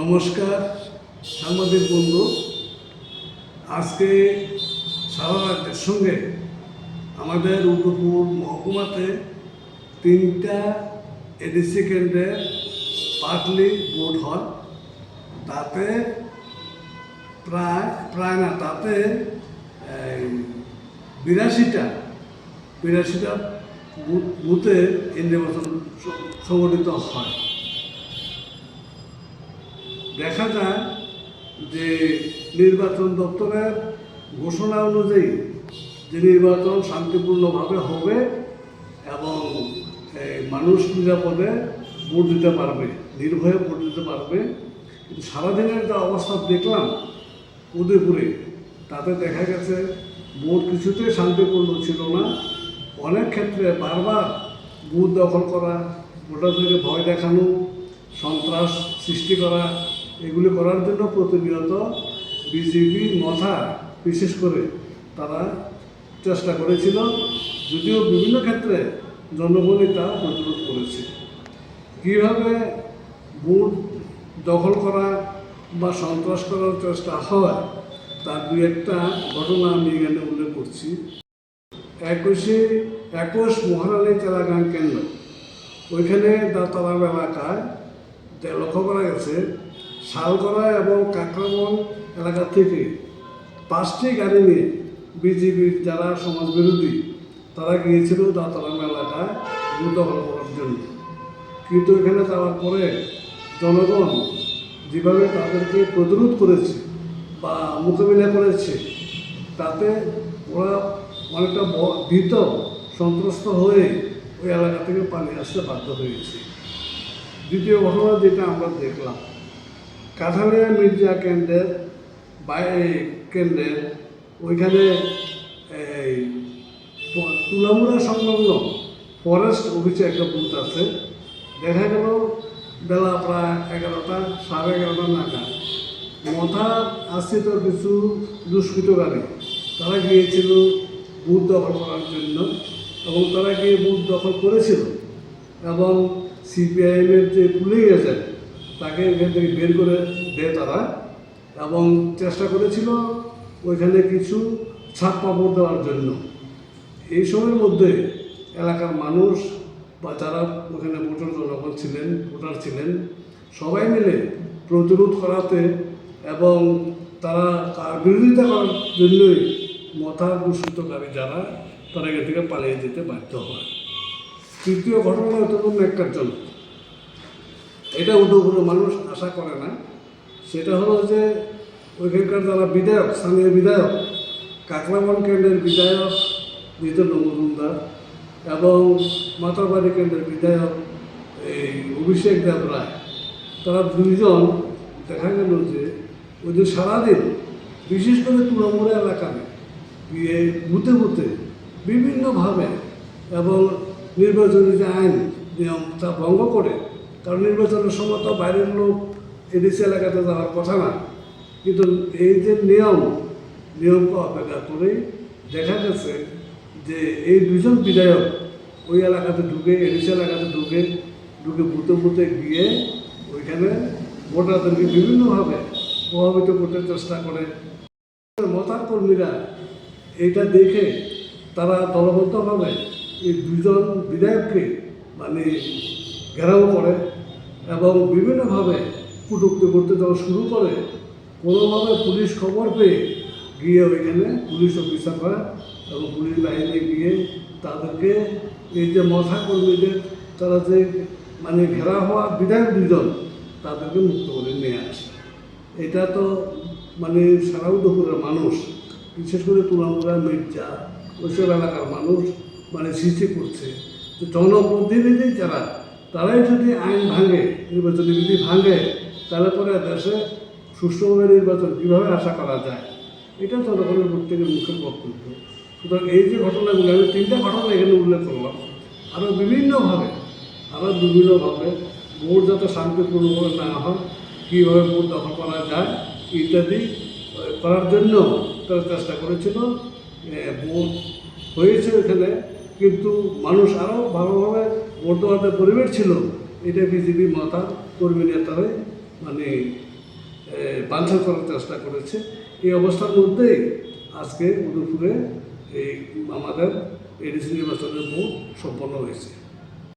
নমস্কার সাংবাদিক বন্ধু। আজকে সারা রাজ্যের সঙ্গে আমাদের উদয়পুর মহকুমাতে 3টা এডিসি কেন্দ্রের পার্টলি ভোট হয়। তাতে তাতে 82টা বুথে এই নির্বাচন সংগঠিত হয়। দেখা যায় যে নির্বাচন দপ্তরের ঘোষণা অনুযায়ী যে নির্বাচন শান্তিপূর্ণভাবে হবে এবং মানুষ নিরাপদে ভোট দিতে পারবে, নির্ভয়ে ভোট দিতে পারবে। কিন্তু সারাদিনের যে অবস্থা দেখলাম উদয়পুরে, তাতে দেখা গেছে ভোট কিছুতেই শান্তিপূর্ণ ছিল না। অনেক ক্ষেত্রে বারবার বুথ দখল করা, ভোটারদেরকে ভয় দেখানো, সন্ত্রাস সৃষ্টি করা, এগুলি করার জন্য প্রতিনিয়ত বিজেপি মথা বিশেষ করে তারা চেষ্টা করেছিল, যদিও বিভিন্ন ক্ষেত্রে জনগণই তা প্রতিরোধ করেছে। কীভাবে বুথ দখল করা বা সন্ত্রাস করার চেষ্টা হয় তার দু একটা ঘটনা আমি এখানে উল্লেখ করছি। 21 মহারানী চালাগান কেন্দ্র, ওইখানে দাতারাম এলাকায় লক্ষ্য করা গেছে শালগড়া এবং কাকরাবন এলাকা থেকে 5টি গাড়ি নিয়ে বিজেপির যারা সমাজবিরোধী তারা গিয়েছিল দাতারাম এলাকায় বুথ দখল করার জন্য। কিন্তু এখানে যাওয়ার পরে জনগণ যেভাবে তাদেরকে প্রতিরোধ করেছে বা মোকাবিলা করেছে, তাতে ওরা অনেকটা ভীত সন্ত্রস্ত হয়ে ওই এলাকা থেকে পালিয়ে আসতে বাধ্য হয়েছে। দ্বিতীয় ঘটনা যেটা আমরা দেখলাম, কাঠালিয়া মির্জা কেন্দ্রের ওইখানে তুলামুড়া সংলগ্ন ফরেস্ট অফিসে একটা বুথ আছে। দেখা গেল বেলা প্রায় 11টা, 11:30 নাগাদ মথা আশ্রিত কিছু দুষ্কৃতকারী তারা গিয়েছিল বুথ দখল করার জন্য এবং তারা গিয়ে বুথ দখল করেছিল এবং সিপিআইএমের যে পুলিশ আছে তাকে এখান থেকে বের করে দেয় তারা, এবং চেষ্টা করেছিল ওইখানে কিছু ছাপ্পা ভোট দেওয়ার জন্য। এই সময়ের মধ্যে এলাকার মানুষ বা যারা ওখানে ভোটার ছিলেন সবাই মিলে প্রতিরোধ করাতে এবং তারা তার বিরোধিতা করার জন্যই মথার দুষ্কৃতকারী যারা তারা এখান থেকে পালিয়ে যেতে বাধ্য হয়। তৃতীয় ঘটনা অত্যন্ত ন্যাক্কারজনক, এটা উদয়পুরের মানুষ আশা করে না। সেটা হলো যে ওইখানকার যারা বিধায়ক, স্থানীয় বিধায়ক, কাকরাবন কেন্দ্রের বিধায়ক জিতেন্দ্র মজুমদার এবং মাতারবাড়ি কেন্দ্রের বিধায়ক অভিষেক দেব রায়, তারা দুইজন দেখা গেল যে ওই যে সারাদিন বিশেষ করে তুলামুড়া এলাকায় গিয়ে বুথে বুথে বিভিন্নভাবে এবং নির্বাচনী যে আইন নিয়ম তা ভঙ্গ করে, কারণ নির্বাচনের সময় তো বাইরের লোক এডিসি এলাকাতে যাওয়ার কথা না, কিন্তু এই যে নিয়মকে অপেক্ষা করেই দেখা গেছে যে এই দুজন বিধায়ক ওই এলাকাতে ঢুকে, এডিসি এলাকাতে ঢুকে বুথে বুথে গিয়ে ওইখানে ভোটারদেরকে বিভিন্নভাবে প্রভাবিত করতে চেষ্টা করে। মথার কর্মীরা এইটা দেখে তারা দলবদ্ধভাবে এই দুজন বিধায়ককে ঘেরাও করে এবং বিভিন্নভাবে কটূক্তি করতে যাওয়া শুরু করে। কোনোভাবে পুলিশ খবর পেয়ে গিয়ে ওইখানে পুলিশ অফিসাররা এবং পুলিশ বাহিনী গিয়ে তাদেরকে এই যে মথা কর্মীদের তারা যে ঘেরা হওয়া বিধায়ক দুজন তাদেরকে মুক্ত করে নিয়ে আসে। এটা তো সারা উদয়পুরের মানুষ, বিশেষ করে তুলামুড়া, মির্জা, ওইসব এলাকার মানুষ সৃষ্টি করছে যে জনপ্রতিনিধি যারা তারাই যদি আইন ভাঙে, নির্বাচনী বিধি ভাঙে, তাহলে পরে দেশে সুষ্ঠুভাবে নির্বাচন কীভাবে আশা করা যায়। এটা জনগণের প্রত্যেকের মুখের বক্তব্য। সুতরাং এই যে ঘটনাগুলো, আমি 3টা ঘটনা এখানে উল্লেখ করলাম, আরও বিভিন্নভাবে ভোট যাতে শান্তিপূর্ণভাবে না হয়, কীভাবে ভোট দখল করা যায় ইত্যাদি করার জন্য তারা চেষ্টা করেছিল। ভোট হয়েছে এখানে, কিন্তু মানুষ আরও ভালোভাবে ভোট দেওয়ার পরিবেশ ছিল, এটা বিজেপি মাথার কর্মী নেতারাই মানে বাঞ্ছাল করার চেষ্টা করেছে। এই অবস্থার মধ্যেই আজকে উদয়পুরে এই আমাদের এডিসি নির্বাচনের ভোট সম্পন্ন হয়েছে।